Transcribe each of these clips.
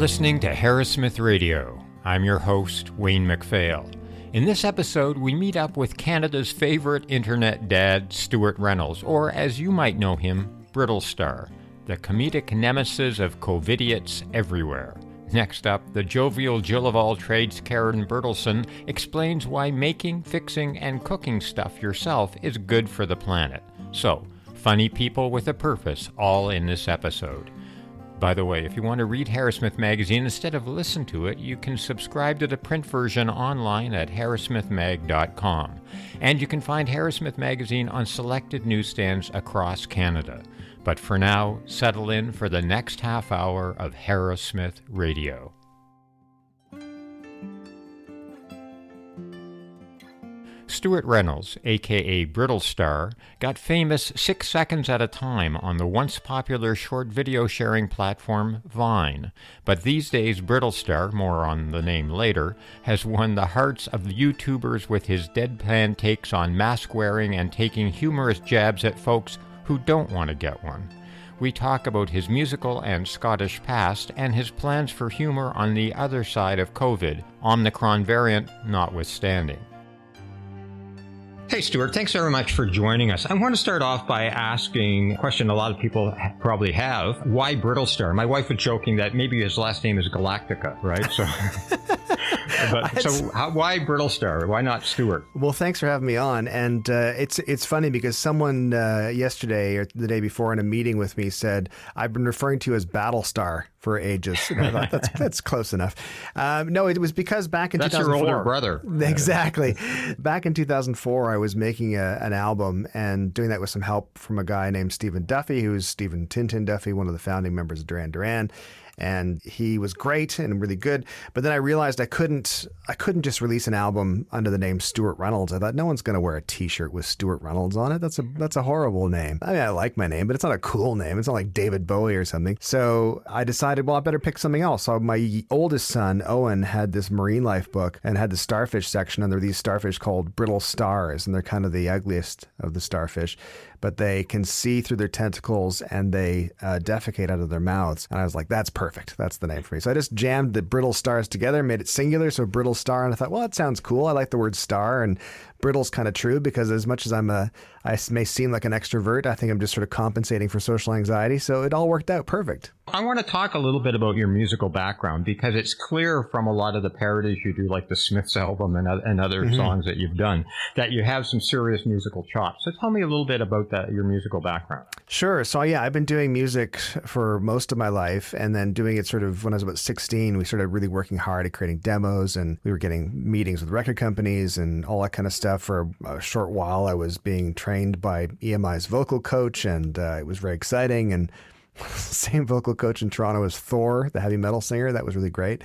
listening to Harrowsmith Radio. I'm your host, Wayne MacPhail. In this episode, we meet up with Canada's favorite internet dad, Stuart Reynolds, or as you might know him, Brittlestar, the comedic nemesis of Covidiots everywhere. Next up, the jovial Jill of all trades, Karen Bertelsen, explains why making, fixing, and cooking stuff yourself is good for the planet. So, funny people with a purpose, all in this episode. By the way, if you want to read Harrowsmith magazine instead of listen to it, you can subscribe to the print version online at harrowsmithmag.com. And you can find Harrowsmith magazine on selected newsstands across Canada. But for now, settle in for the next half hour of Harrowsmith Radio. Stuart Reynolds, a.k.a. Brittlestar, got famous 6 seconds at a time on the once popular short video sharing platform Vine. But these days, Brittlestar, more on the name later, has won the hearts of the YouTubers with his deadpan takes on mask wearing and taking humorous jabs at folks who don't want to get one. We talk about his musical and Scottish past and his plans for humor on the other side of COVID, Omnicron variant notwithstanding. Hey, Stuart, thanks very much for joining us. I want to start off by asking a question a lot of people probably have. Why Brittlestar? My wife was joking that maybe his last name is Galactica, right? Why Brittlestar? Why not Stuart? Well, thanks for having me on. And it's funny because someone yesterday or the day before in a meeting with me said, I've been referring to you as Battlestar for ages. And I thought that's close enough. No, it was because back in 2004. That's your older brother. Exactly. Back in 2004, I was making an album and doing that with some help from a guy named Stephen Duffy, who's Stephen Tintin Duffy, one of the founding members of Duran Duran. And he was great and really good. But then I realized I couldn't just release an album under the name Stuart Reynolds. I thought no one's going to wear a T-shirt with Stuart Reynolds on it. That's a horrible name. I mean, I like my name, but it's not a cool name. It's not like David Bowie or something. So I decided, well, I better pick something else. So my oldest son, Owen, had this marine life book and had the starfish section. And there were these starfish called Brittlestars, and they're kind of the ugliest of the starfish. But they can see through their tentacles and they defecate out of their mouths. And I was like, that's perfect. That's the name for me. So I just jammed the Brittlestars together, made it singular, so Brittlestar. And I thought, well, that sounds cool. I like the word star, and brittle's kind of true because as much as I may seem like an extrovert, I think I'm just sort of compensating for social anxiety. So it all worked out perfect. I want to talk a little bit about your musical background because it's clear from a lot of the parodies you do, like the Smiths album and other songs that you've done, that you have some serious musical chops. So tell me a little bit about your musical background. Sure. So yeah, I've been doing music for most of my life, and then doing it sort of when I was about 16, we started really working hard at creating demos, and we were getting meetings with record companies and all that kind of stuff. For a short while, I was being trained by EMI's vocal coach, and it was very exciting. And same vocal coach in Toronto as Thor, the heavy metal singer. That was really great.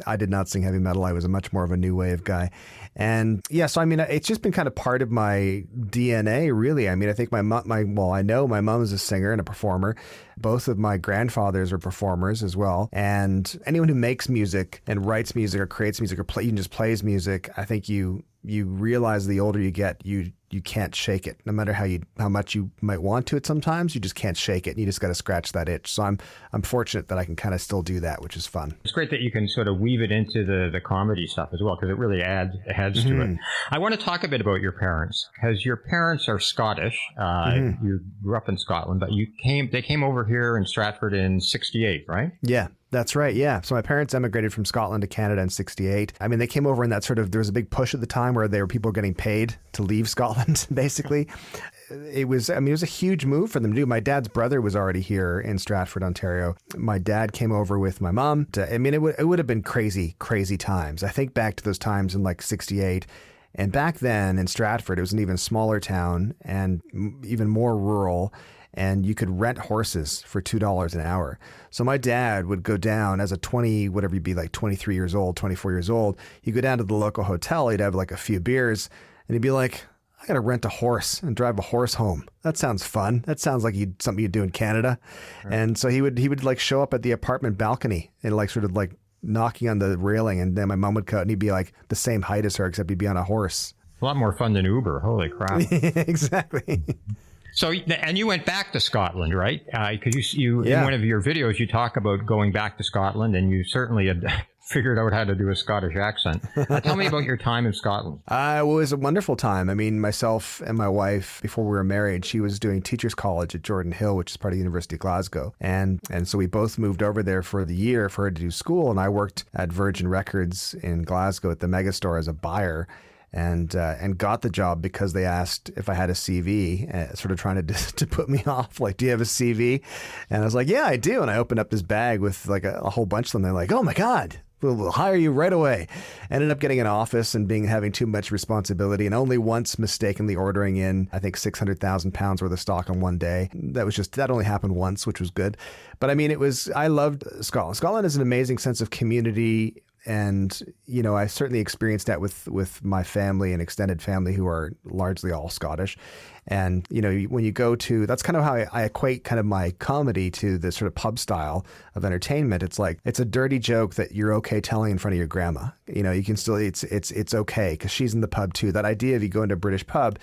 I did not sing heavy metal. I was a much more of a new wave guy. And yeah, so I mean, it's just been kind of part of my DNA, really. I mean, I think I know my mom is a singer and a performer. Both of my grandfathers were performers as well. And anyone who makes music and writes music or creates music or even just plays music, I think you realize the older you get, you can't shake it. No matter how much you might want to it sometimes, you just can't shake it. And you just got to scratch that itch. So I'm fortunate that I can kind of still do that, which is fun. It's great that you can sort of weave it into the comedy stuff as well, because it really adds to it. I want to talk a bit about your parents, because your parents are Scottish. You grew up in Scotland, but they came over here in Stratford in 1968, right? Yeah. That's right. Yeah. So my parents emigrated from Scotland to Canada in 1968. I mean, they came over in that sort of, there was a big push at the time where people were getting paid to leave Scotland, basically. It was a huge move for them to do. My dad's brother was already here in Stratford, Ontario. My dad came over with my mom. It would have been crazy, crazy times. I think back to those times in like 1968. And back then in Stratford, it was an even smaller town and even more rural. And you could rent horses for $2 an hour. So my dad would go down as a 23 years old, 24 years old. He'd go down to the local hotel. He'd have like a few beers and he'd be like, I got to rent a horse and drive a horse home. That sounds fun. That sounds like something you'd do in Canada. Right. And so he would like show up at the apartment balcony and like sort of like knocking on the railing. And then my mom would come and he'd be like the same height as her, except he'd be on a horse. A lot more fun than Uber. Holy crap. Exactly. So, and you went back to Scotland, right? Because you Yeah. in one of your videos, you talk about going back to Scotland, and you certainly had figured out how to do a Scottish accent. Tell me about your time in Scotland. It was a wonderful time. I mean, myself and my wife, before we were married, she was doing teachers college at Jordan Hill, which is part of the University of Glasgow. And so we both moved over there for the year for her to do school. And I worked at Virgin Records in Glasgow at the Megastore as a buyer. And got the job because they asked if I had a CV, sort of trying to put me off. Like, do you have a CV? And I was like, yeah, I do. And I opened up this bag with like a whole bunch of them. They're like, oh my God, we'll hire you right away. Ended up getting an office and having too much responsibility, and only once mistakenly ordering in, I think, £600,000 worth of stock on one day. That only happened once, which was good. But I mean, I loved Scotland. Scotland has an amazing sense of community. And, you know, I certainly experienced that with my family and extended family who are largely all Scottish. And, you know, when you go to, that's kind of how I equate kind of my comedy to the sort of pub style of entertainment. It's like, it's a dirty joke that you're okay telling in front of your grandma. You know, you can still, it's okay because she's in the pub too. That idea of you go into a British pub,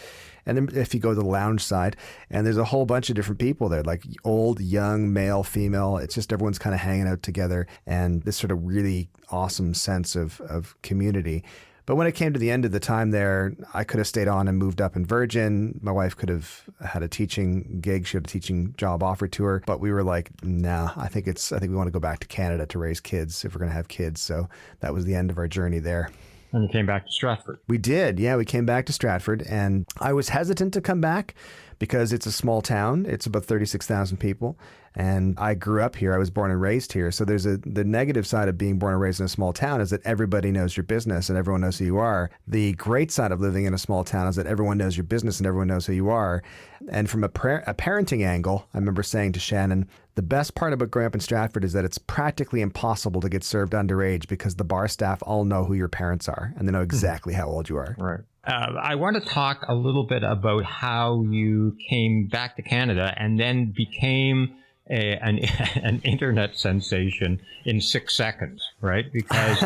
and then if you go to the lounge side, and there's a whole bunch of different people there, like old, young, male, female. It's just everyone's kind of hanging out together, and this sort of really awesome sense of community. But when it came to the end of the time there, I could have stayed on and moved up in Virgin. My wife could have had a teaching gig. She had a teaching job offered to her. But we were like, nah, I think we want to go back to Canada to raise kids if we're going to have kids. So that was the end of our journey there. And you came back to Stratford. We did. Yeah, we came back to Stratford. And I was hesitant to come back because it's a small town. It's about 36,000 people. And I grew up here. I was born and raised here. So there's the negative side of being born and raised in a small town is that everybody knows your business and everyone knows who you are. The great side of living in a small town is that everyone knows your business and everyone knows who you are. And from a parenting angle, I remember saying to Shannon, the best part about growing up in Stratford is that it's practically impossible to get served underage because the bar staff all know who your parents are and they know exactly how old you are. Right. I want to talk a little bit about how you came back to Canada and then became an internet sensation in 6 seconds, right? Because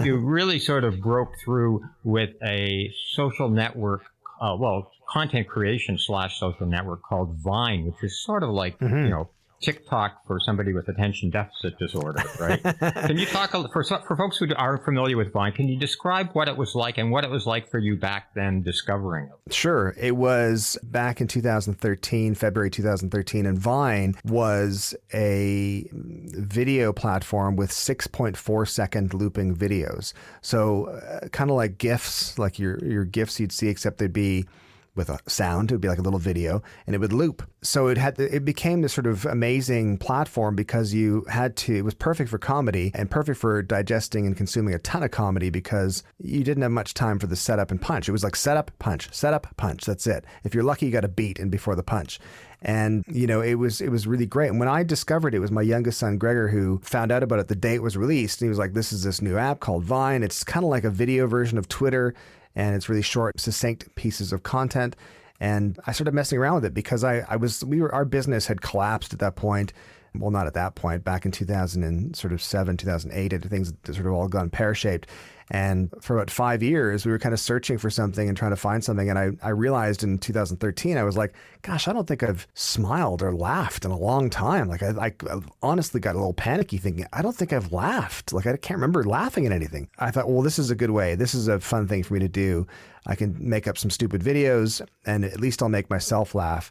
you really sort of broke through with a social network, content creation / social network called Vine, which is sort of like, you know, TikTok for somebody with attention deficit disorder, right? Can you talk, for folks who aren't familiar with Vine, can you describe what it was like and what it was like for you back then discovering it? Sure. It was back in 2013, February 2013, and Vine was a video platform with 6.4 second looping videos. So kind of like GIFs, like your GIFs you'd see, except they'd be with a sound. It would be like a little video and it would loop. So it became this sort of amazing platform because it was perfect for comedy and perfect for digesting and consuming a ton of comedy because you didn't have much time for the setup and punch. It was like setup, punch, that's it. If you're lucky, you got a beat in before the punch. And, you know, it was really great. And when I discovered it, was my youngest son, Gregor, who found out about it the day it was released. And he was like, this is this new app called Vine. It's kind of like a video version of Twitter. And it's really short, succinct pieces of content. And I started messing around with it because our business had collapsed at that point. Well, not at that point, back in 2007, 2008, things had sort of all gone pear-shaped. And for about 5 years, we were kind of searching for something and trying to find something. And I realized in 2013, I was like, gosh, I don't think I've smiled or laughed in a long time. Like I honestly got a little panicky thinking, I don't think I've laughed. Like I can't remember laughing at anything. I thought, well, this is a good way. This is a fun thing for me to do. I can make up some stupid videos and at least I'll make myself laugh.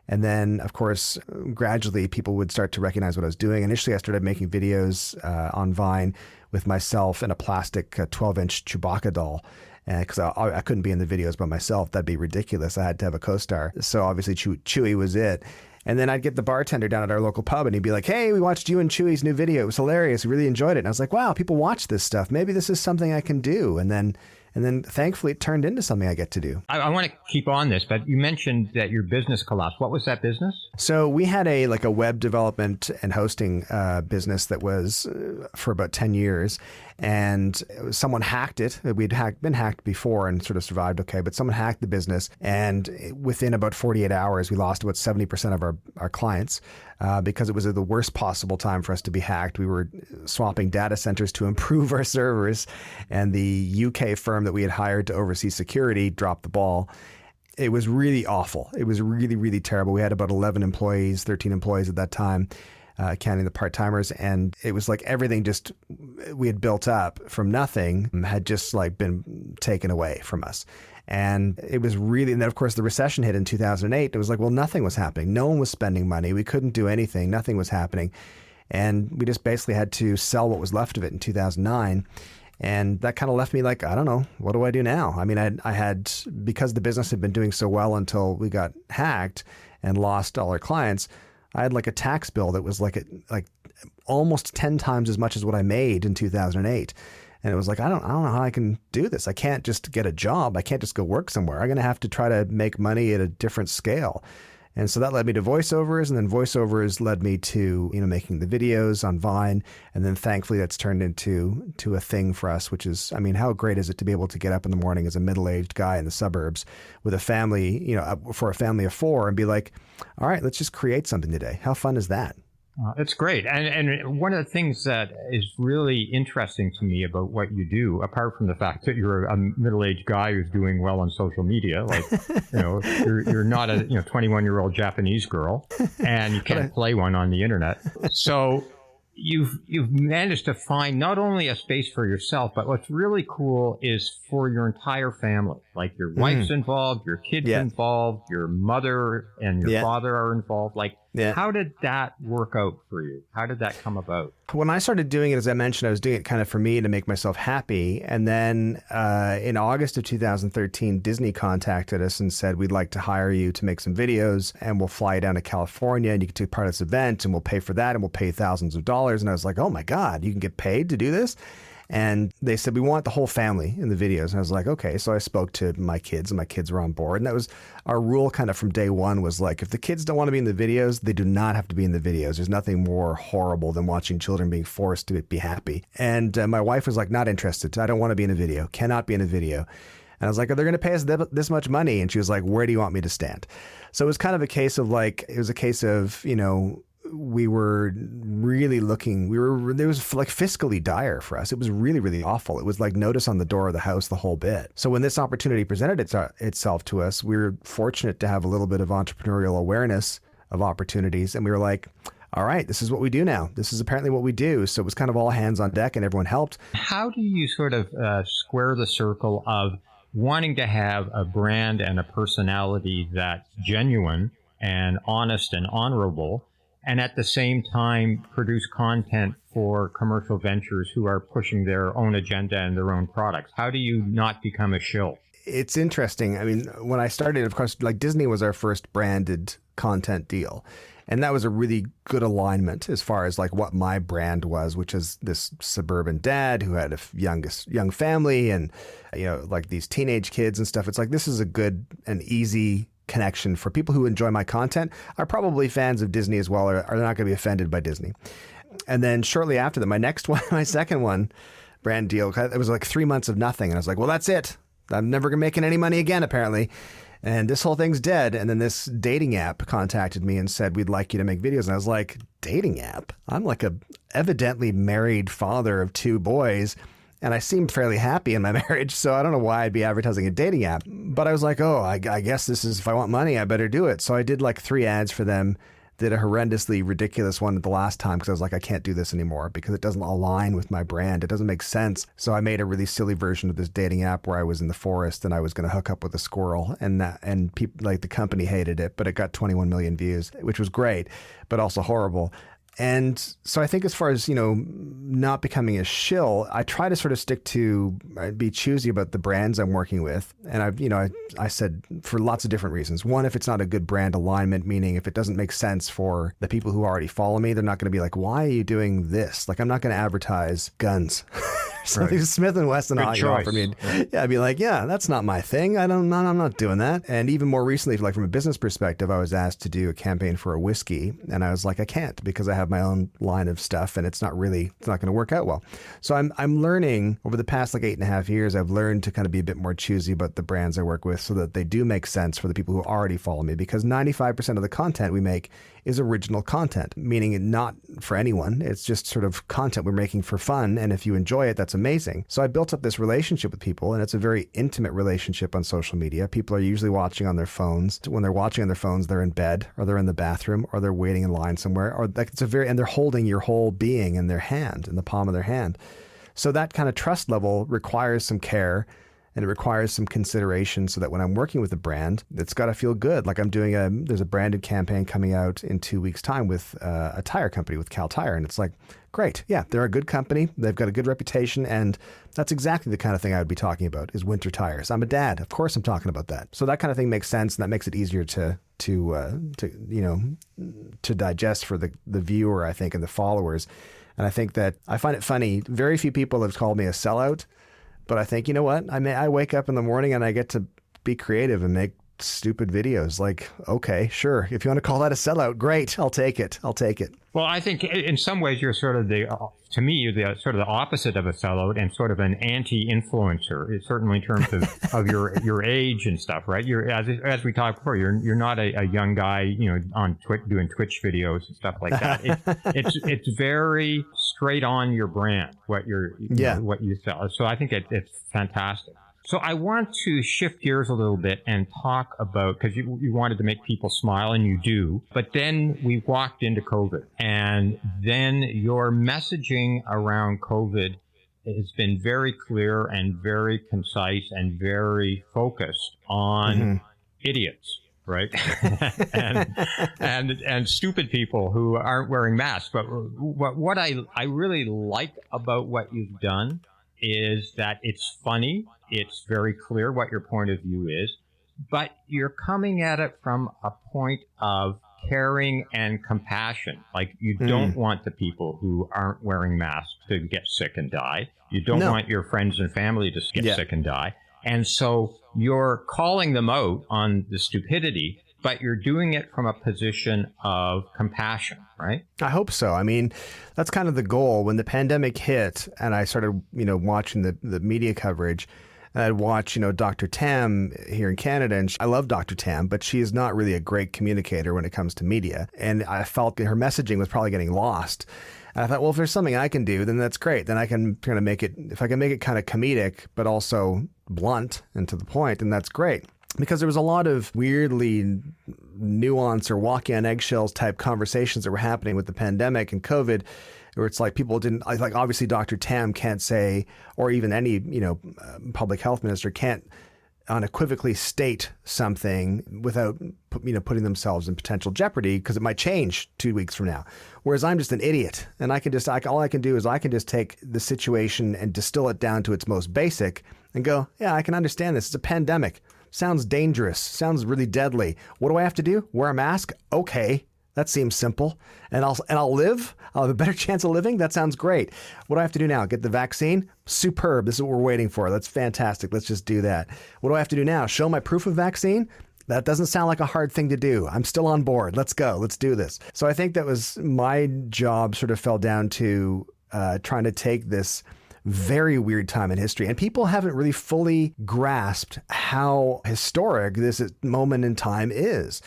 And then, of course, gradually people would start to recognize what I was doing. Initially, I started making videos on Vine with myself and a plastic 12-inch Chewbacca doll. Because I couldn't be in the videos by myself. That'd be ridiculous. I had to have a co-star. So obviously Chewie was it. And then I'd get the bartender down at our local pub and he'd be like, hey, we watched you and Chewie's new video. It was hilarious. We really enjoyed it. And I was like, wow, people watch this stuff. Maybe this is something I can do. And then thankfully it turned into something I get to do. I want to keep on this, but you mentioned that your business collapsed. What was that business? So we had a web development and hosting business that was for about 10 years. And someone hacked it. We'd been hacked before and sort of survived okay, but someone hacked the business. And within about 48 hours, we lost about 70% of our clients because it was the worst possible time for us to be hacked. We were swapping data centers to improve our servers. And the UK firm that we had hired to oversee security dropped the ball. It was really awful. It was really, really terrible. We had about 11 employees, 13 employees at that time, counting the part-timers. And it was like everything just we had built up from nothing had just like been taken away from us. And it was really, and then of course the recession hit in 2008. It was like, well, nothing was happening. No one was spending money. We couldn't do anything. Nothing was happening. And we just basically had to sell what was left of it in 2009. And that kind of left me like, I don't know, what do I do now? I mean, I had, because the business had been doing so well until we got hacked and lost all our clients, I had like a tax bill that was like almost 10 times as much as what I made in 2008. And it was like, I don't know how I can do this. I can't just get a job. I can't just go work somewhere. I'm going to have to try to make money at a different scale. And so that led me to voiceovers, and then voiceovers led me to, making the videos on Vine. And then thankfully that's turned into a thing for us, which is, I mean, how great is it to be able to get up in the morning as a middle-aged guy in the suburbs with a family, for a family of 4 and be like, all right, let's just create something today. How fun is that? It's great. And one of the things that is really interesting to me about what you do, apart from the fact that you're a middle-aged guy who's doing well on social media, like, you're not a 21-year-old Japanese girl, and you can't play one on the internet. So you've managed to find not only a space for yourself, but what's really cool is for your entire family. Like your wife's involved, your kids involved, your mother and your father are involved. Like, how did that work out for you? How did that come about? When I started doing it, as I mentioned, I was doing it kind of for me to make myself happy. And then in August of 2013, Disney contacted us and said, we'd like to hire you to make some videos, and we'll fly you down to California and you can take part of this event, and we'll pay for that, and we'll pay thousands of dollars. And I was like, oh my God, you can get paid to do this? And they said, we want the whole family in the videos. And I was like, okay. So I spoke to my kids, and my kids were on board. And that was our rule kind of from day one, was like, if the kids don't want to be in the videos, they do not have to be in the videos. There's nothing more horrible than watching children being forced to be happy. And my wife was like, not interested. I don't want to be in a video. Cannot be in a video. And I was like, they're going to pay us this much money. And she was like, where do you want me to stand? So it was kind of a case of we were really looking, it was like fiscally dire for us. It was really, really awful. It was like notice on the door of the house, the whole bit. So when this opportunity presented itself to us, we were fortunate to have a little bit of entrepreneurial awareness of opportunities. And we were like, all right, this is what we do now. This is apparently what we do. So it was kind of all hands on deck, and everyone helped. How do you sort of square the circle of wanting to have a brand and a personality that's genuine and honest and honorable, and at the same time produce content for commercial ventures who are pushing their own agenda and their own products? How do you not become a shill? It's interesting. I mean, when I started, of course, like Disney was our first branded content deal. And that was a really good alignment as far as like what my brand was, which is this suburban dad who had a young family and, like these teenage kids and stuff. It's like, this is a good and easy connection for people who enjoy my content, are probably fans of Disney as well, or are not going to be offended by Disney. And then shortly after that, my second one, brand deal, it was like 3 months of nothing. And I was like, well, that's it. I'm never going to make any money again, apparently. And this whole thing's dead. And then this dating app contacted me and said, we'd like you to make videos. And I was like, dating app? I'm like a evidently married father of 2 boys. And I seemed fairly happy in my marriage, so I don't know why I'd be advertising a dating app. But I was like, I guess this is, if I want money, I better do it. So I did like 3 ads for them, did a horrendously ridiculous one the last time because I was like, I can't do this anymore because it doesn't align with my brand. It doesn't make sense. So I made a really silly version of this dating app where I was in the forest and I was going to hook up with a squirrel. And people, like the company hated it, but it got 21 million views, which was great, but also horrible. And so I think as far as, not becoming a shill, I try to sort of stick to, be choosy about the brands I'm working with. And I said for lots of different reasons. One, if it's not a good brand alignment, meaning if it doesn't make sense for the people who already follow me, they're not going to be like, why are you doing this? Like, I'm not going to advertise guns. Something right. Smith & Wesson offer me. Yeah, I'd be like, yeah, that's not my thing. I'm not doing that. And even more recently, like from a business perspective, I was asked to do a campaign for a whiskey. And I was like, I can't because I have my own line of stuff and it's not going to work out well. So I'm learning over the past like 8.5 years, I've learned to kind of be a bit more choosy about the brands I work with so that they do make sense for the people who already follow me, because 95% of the content we make is original content, meaning not for anyone. It's just sort of content we're making for fun. And if you enjoy it, that's it's amazing. So I built up this relationship with people, and it's a very intimate relationship on social media. People are usually watching on their phones. When they're watching on their phones, they're in bed, or they're in the bathroom, or they're waiting in line somewhere, or like and they're holding your whole being in their hand, in the palm of their hand. So that kind of trust level requires some care, and it requires some consideration so that when I'm working with a brand, it's got to feel good. Like there's a branded campaign coming out in 2 weeks' time with a tire company, with Cal Tire. And it's like, great. Yeah, they're a good company. They've got a good reputation. And that's exactly the kind of thing I would be talking about is winter tires. I'm a dad. Of course I'm talking about that. So that kind of thing makes sense. And that makes it easier to digest for the viewer, I think, and the followers. And I think that I find it funny. Very few people have called me a sellout. But I think, you know what? I wake up in the morning and I get to be creative and make stupid videos. Like, okay, sure. If you want to call that a sellout, great. I'll take it. Well, I think in some ways you're sort of to me, you're the sort of the opposite of a sellout and sort of an anti-influencer, certainly in terms of your age and stuff, right? You're, as we talked before, you're not a young guy, on doing Twitch videos and stuff like that. It's very straight on your brand, what you sell. So I think it's fantastic. So I want to shift gears a little bit and talk about, because you wanted to make people smile, and you do, but then we walked into COVID, and then your messaging around COVID has been very clear and very concise and very focused on idiots. Right. and stupid people who aren't wearing masks. But what I really like about what you've done is that it's funny. It's very clear what your point of view is, but you're coming at it from a point of caring and compassion. Like, you don't want the people who aren't wearing masks to get sick and die. You don't want your friends and family to get sick and die. And so you're calling them out on the stupidity, but you're doing it from a position of compassion, right? I hope so. I mean, that's kind of the goal. When the pandemic hit and I started, watching the media coverage, and I'd watch, Dr. Tam here in Canada, and I love Dr. Tam, but she is not really a great communicator when it comes to media. And I felt that her messaging was probably getting lost. And I thought, well, if there's something I can do, then that's great. Then I can kind of make it, if I can make it kind of comedic, but also blunt and to the point, then that's great. Because there was a lot of weirdly nuanced or walking on eggshells type conversations that were happening with the pandemic and COVID, where it's like people didn't, like obviously Dr. Tam can't say, or even any, public health minister can't unequivocally state something without, putting themselves in potential jeopardy, because it might change 2 weeks from now. Whereas I'm just an idiot, and all I can do is I can just take the situation and distill it down to its most basic and go, yeah, I can understand this. It's a pandemic. Sounds dangerous. Sounds really deadly. What do I have to do? Wear a mask? Okay. That seems simple. And I'll live. I'll have a better chance of living. That sounds great. What do I have to do now? Get the vaccine? Superb. This is what we're waiting for. That's fantastic. Let's just do that. What do I have to do now? Show my proof of vaccine? That doesn't sound like a hard thing to do. I'm still on board. Let's go. Let's do this. So I think that was my job, sort of fell down to trying to take this very weird time in history. And people haven't really fully grasped how historic this moment in time is.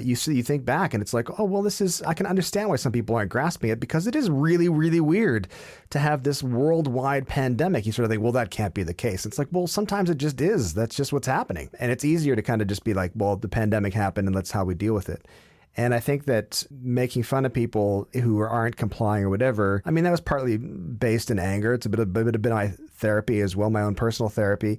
You think back and it's like, oh, well, I can understand why some people aren't grasping it, because it is really, really weird to have this worldwide pandemic. You sort of think, well, that can't be the case. It's like, well, sometimes it just is. That's just what's happening. And it's easier to kind of just be like, well, the pandemic happened and that's how we deal with it. And I think that making fun of people who aren't complying or whatever, I mean, that was partly based in anger. It's a bit of my therapy as well, my own personal therapy,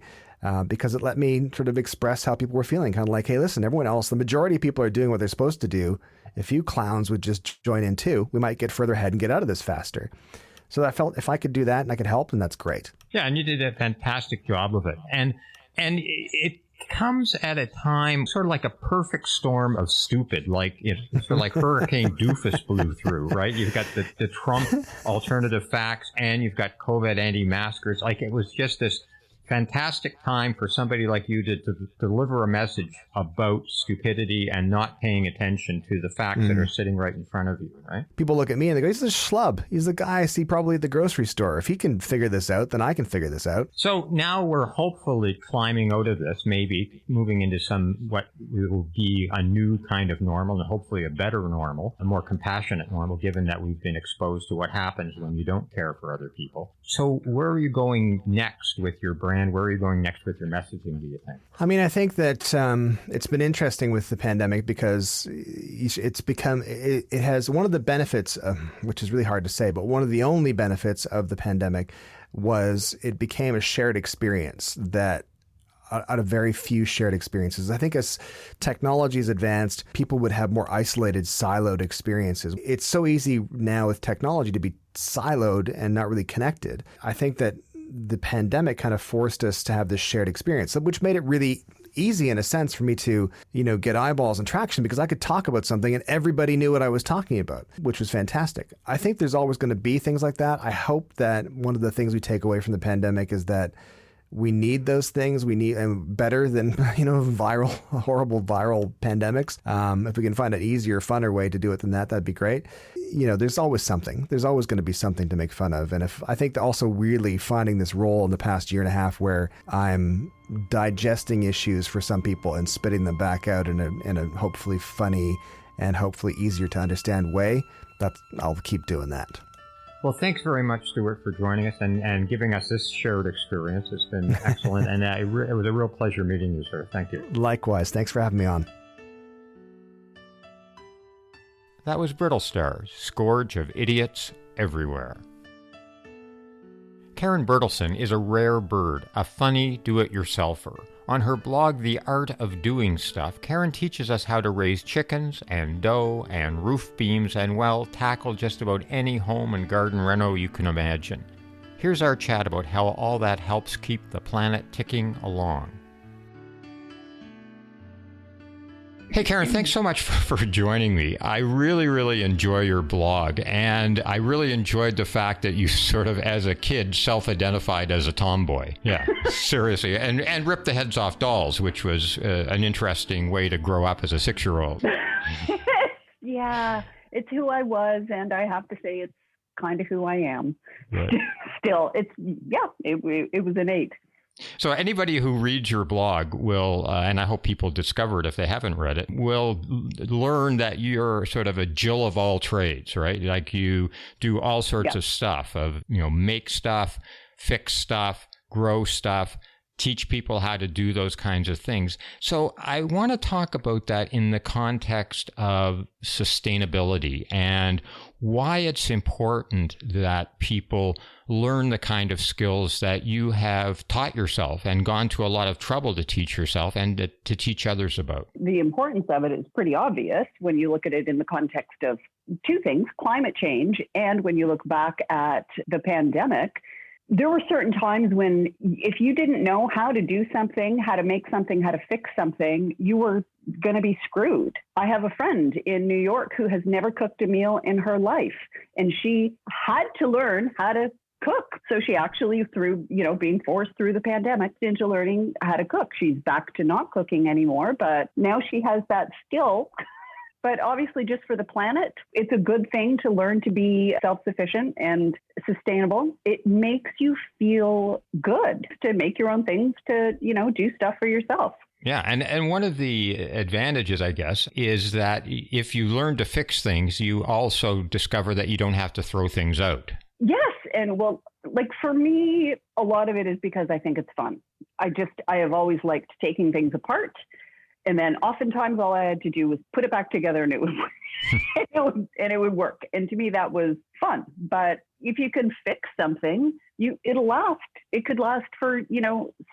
because it let me sort of express how people were feeling. Kind of like, hey, listen, everyone else, the majority of people are doing what they're supposed to do. If you clowns would just join in too, we might get further ahead and get out of this faster. So I felt if I could do that and I could help, then that's great. Yeah, and you did a fantastic job of it. And it comes at a time sort of like a perfect storm of stupid, like sort of like Hurricane Doofus blew through, right? You've got the Trump alternative facts, and you've got COVID anti-maskers. Like, it was just this fantastic time for somebody like you to deliver a message about stupidity and not paying attention to the facts that are sitting right in front of you, right? People look at me and they go, he's a schlub. He's the guy I see probably at the grocery store. If he can figure this out, then I can figure this out. So now we're hopefully climbing out of this, maybe moving into what will be a new kind of normal, and hopefully a better normal, a more compassionate normal, given that we've been exposed to what happens when you don't care for other people. So where are you going next with your brand? Where are you going next with your messaging, do you think? I mean, I think that it's been interesting with the pandemic because it has one of the benefits, which is really hard to say, but one of the only benefits of the pandemic was it became a shared experience that out of very few shared experiences. I think as technology has advanced, people would have more isolated, siloed experiences. It's so easy now with technology to be siloed and not really connected. I think that the pandemic kind of forced us to have this shared experience, which made it really easy in a sense for me to, get eyeballs and traction because I could talk about something and everybody knew what I was talking about, which was fantastic. I think there's always going to be things like that. I hope that one of the things we take away from the pandemic is that we need those things. We need better than, horrible viral pandemics. If we can find an easier, funner way to do it than that, that'd be great. There's always something. There's always going to be something to make fun of. And I think that also really finding this role in the past year and a half where I'm digesting issues for some people and spitting them back out in a hopefully funny and hopefully easier to understand way, I'll keep doing that. Well, thanks very much, Stuart, for joining us and giving us this shared experience. It's been excellent, and it was a real pleasure meeting you, sir. Thank you. Likewise. Thanks for having me on. That was Brittlestar, Scourge of Idiots Everywhere. Karen Bertelsen is a rare bird, a funny do-it-yourselfer. On her blog, The Art of Doing Stuff, Karen teaches us how to raise chickens and dough and roof beams and, tackle just about any home and garden reno you can imagine. Here's our chat about how all that helps keep the planet ticking along. Hey, Karen, thanks so much for joining me. I really, really enjoy your blog, and I really enjoyed the fact that you sort of, as a kid, self-identified as a tomboy. Yeah, seriously, and ripped the heads off dolls, which was an interesting way to grow up as a 6-year-old. Yeah, it's who I was, and I have to say it's kind of who I am. Right. Still, it was innate. So anybody who reads your blog will, and I hope people discover it if they haven't read it, will learn that you're sort of a Jill of all trades, right? Like you do all sorts of stuff make stuff, fix stuff, grow stuff, teach people how to do those kinds of things. So I want to talk about that in the context of sustainability and why it's important that people learn the kind of skills that you have taught yourself and gone to a lot of trouble to teach yourself and to teach others about. The importance of it is pretty obvious when you look at it in the context of two things, climate change, and when you look back at the pandemic. There were certain times when if you didn't know how to do something, how to make something, how to fix something, you were going to be screwed. I have a friend in New York who has never cooked a meal in her life, and she had to learn how to cook. So she actually, through, being forced through the pandemic into learning how to cook. She's back to not cooking anymore, but now she has that skill. But obviously, just for the planet, it's a good thing to learn to be self-sufficient and sustainable. It makes you feel good to make your own things, to, do stuff for yourself. Yeah, and one of the advantages, I guess, is that if you learn to fix things, you also discover that you don't have to throw things out. Yes, and for me, a lot of it is because I think it's fun. I have always liked taking things apart. And then oftentimes all I had to do was put it back together and it would work. And to me, that was fun. But if you can fix something, it'll last. It could last for,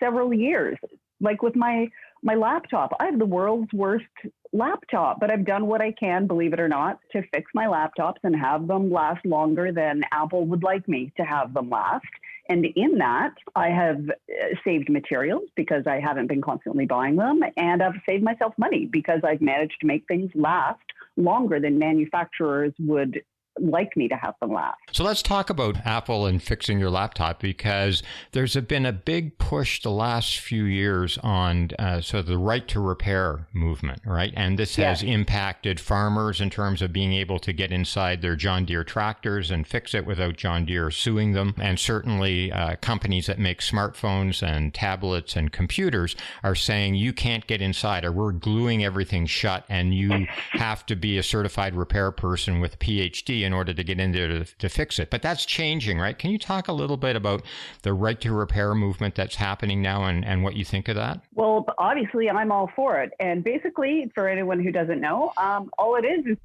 several years. Like with my laptop, I have the world's worst laptop, but I've done what I can, believe it or not, to fix my laptops and have them last longer than Apple would like me to have them last. And in that, I have saved materials because I haven't been constantly buying them. And I've saved myself money because I've managed to make things last longer than manufacturers would like me to have them last. So let's talk about Apple and fixing your laptop, because there's been a big push the last few years on the right to repair movement, right? And this has impacted farmers in terms of being able to get inside their John Deere tractors and fix it without John Deere suing them. And certainly companies that make smartphones and tablets and computers are saying you can't get inside, or we're gluing everything shut, and you have to be a certified repair person with a PhD in order to get in there to fix it. But that's changing, right? Can you talk a little bit about the right to repair movement that's happening now and what you think of that? Well, obviously, I'm all for it. And basically, for anyone who doesn't know, all it is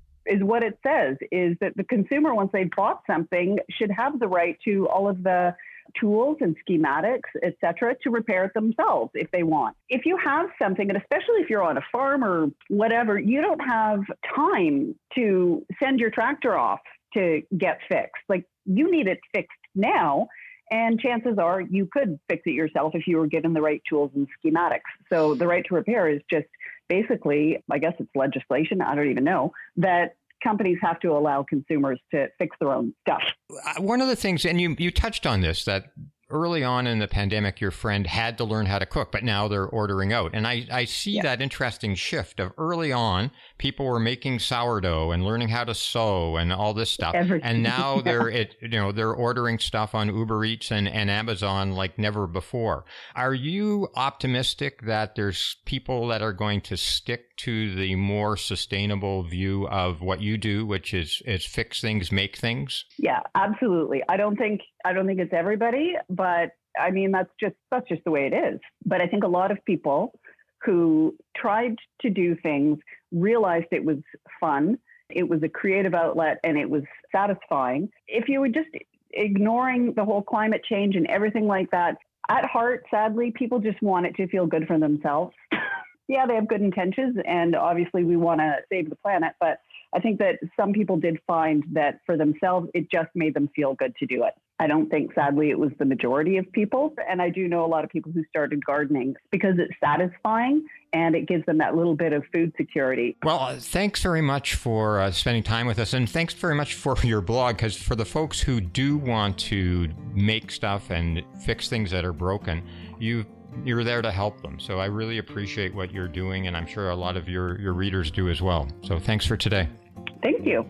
what it says, is that the consumer, once they've bought something, should have the right to all of the tools and schematics, et cetera, to repair it themselves if they want. If you have something, and especially if you're on a farm or whatever, you don't have time to send your tractor off to get fixed. Like, you need it fixed now. And chances are you could fix it yourself if you were given the right tools and schematics. So the right to repair is just basically, I guess it's legislation, I don't even know, that companies have to allow consumers to fix their own stuff. One of the things, and you touched on this, that early on in the pandemic, your friend had to learn how to cook, but now they're ordering out. And I see that interesting shift of early on, people were making sourdough and learning how to sew and all this stuff. And now they're ordering stuff on Uber Eats and Amazon like never before. Are you optimistic that there's people that are going to stick to the more sustainable view of what you do, which is fix things, make things? Yeah, absolutely. I don't think it's everybody, but I mean, that's just the way it is. But I think a lot of people who tried to do things realized it was fun, it was a creative outlet, and it was satisfying. If you were just ignoring the whole climate change and everything like that, at heart, sadly, people just want it to feel good for themselves. Yeah, they have good intentions, and obviously we want to save the planet, but I think that some people did find that for themselves, it just made them feel good to do it. I don't think, sadly, it was the majority of people. And I do know a lot of people who started gardening because it's satisfying and it gives them that little bit of food security. Well, thanks very much for spending time with us. And thanks very much for your blog, because for the folks who do want to make stuff and fix things that are broken, you're there to help them. So I really appreciate what you're doing, and I'm sure a lot of your readers do as well. So thanks for today. Thank you.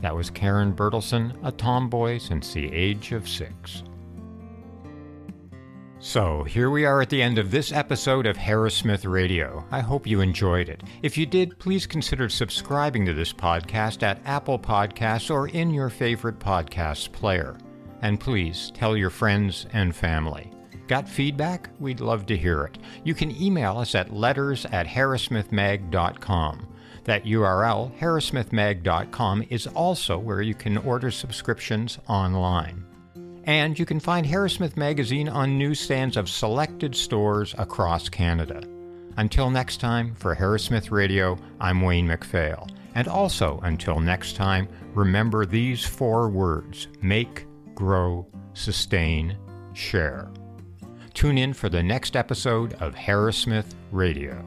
That was Karen Bertelsen, a tomboy since the age of 6. So here we are at the end of this episode of Harrowsmith Radio. I hope you enjoyed it. If you did, please consider subscribing to this podcast at Apple Podcasts or in your favorite podcast player. And please tell your friends and family. Got feedback? We'd love to hear it. You can email us at letters@harrowsmithmag.com. That URL, harrowsmithmag.com, is also where you can order subscriptions online. And you can find Harrowsmith Magazine on newsstands of selected stores across Canada. Until next time, for Harrowsmith Radio, I'm Wayne McPhail. And also, until next time, remember these 4 words: make, grow, sustain, share. Tune in for the next episode of Harrowsmith Radio.